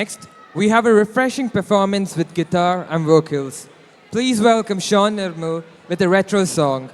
Next, we have a refreshing performance with guitar and vocals. Please welcome Sean Nirmal with a retro song.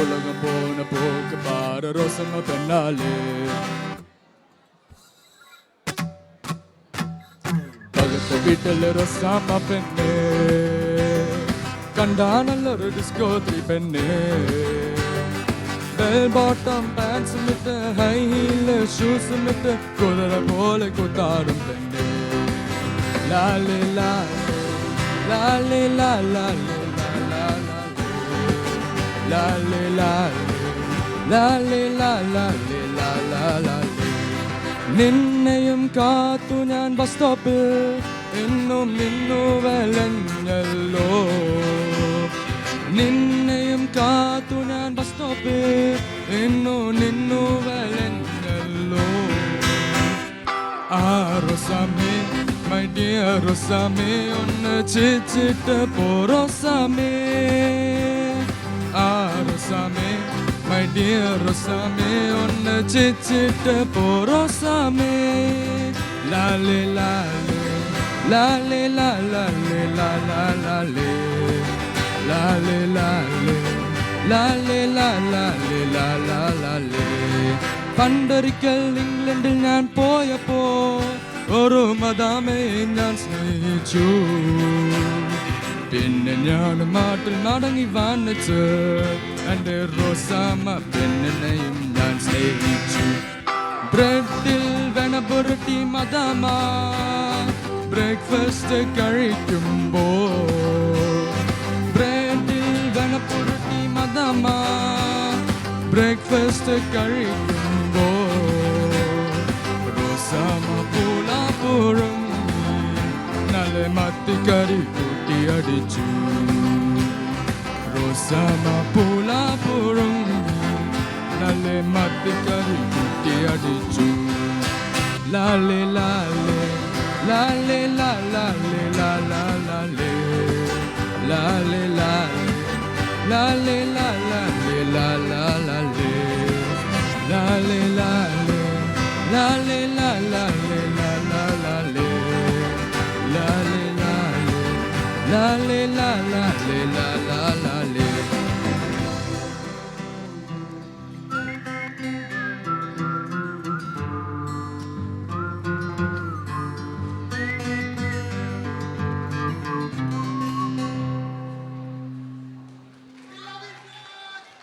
உலகம் போன போக்கு பாரு ரோசம பெண்ணாலே பகத்து வீட்டில் ரோசாம பெண்ணே கண்டா நல்லொரு டிஸ்கோத்ரி பெண்ணே பெல் பாட்டம் பேண்ட்ஸ் மிட்டு ஹை ஹீல் ஷூஸ் மிட்டு குதிரை போல குத்தாடும் பெண்ணே லாலே லாலே லாலே லாலே லாலே ലാലേ ലാലേ ലാലേ നിന്നെയും കാത്തു ഞാൻ ബസ് സ്റ്റോപ്പിൽ എന്നും നിന്നു വലഞ്ഞല്ലോ നിന്നെയും കാത്തു ഞാൻ ബസ് സ്റ്റോപ്പിൽ എന്നും നിന്നു വലഞ്ഞല്ലോ ആ റോസാമേ മൈ ഡിയർ റോസാമേ ഒന്ന് ചിച്ചിട്ട് പോ റോസാമേ Rosame, my dear Rosame, onne chichite po Rosame. Lale lale, lale lale lale lale, lale lale, lale lale lale lale. പണ്ടൊരിക്കൽ ഇംഗ്ലണ്ടിൽ ഞാൻ പോയപ്പോ ഒരു മദാമയെ ഞാൻ സ്നേഹിച്ചു പിന്നെ ഞാൻ നാട്ടിൽ മടങ്ങി വന്നിച്ച് എൻ്റെ റോസാമ പെണ്ണിനെയും ഞാൻ സ്നേഹിച്ചു ബ്രെഡിൽ വെന പുരട്ടി മദാമ ബ്രേക്ക്ഫാസ്റ്റ് കഴിക്കുമ്പോ ബ്രെഡിൽ വെന പുരട്ടി മദാമ ബ്രേക്ക്ഫാസ്റ്റ് കഴിക്കുമ്പോ റോസാമ പൂളാപ്പുറം നല്ല മത്തിക്കറി കൂട്ടി അടിച്ചു റോസാമ പൂളാപ്പുറം നല്ല മത്തിക്കറി കൂട്ടി അടിച്ചു ലാലേ ലാലേ ലാലേ ലാലേ ലാലേ ലാലേ ലാലേ ലാലേ ലാലേ ലാലേ ലാലേ ലാലേ ലാലേ ലാലേ La la la la la la la la la la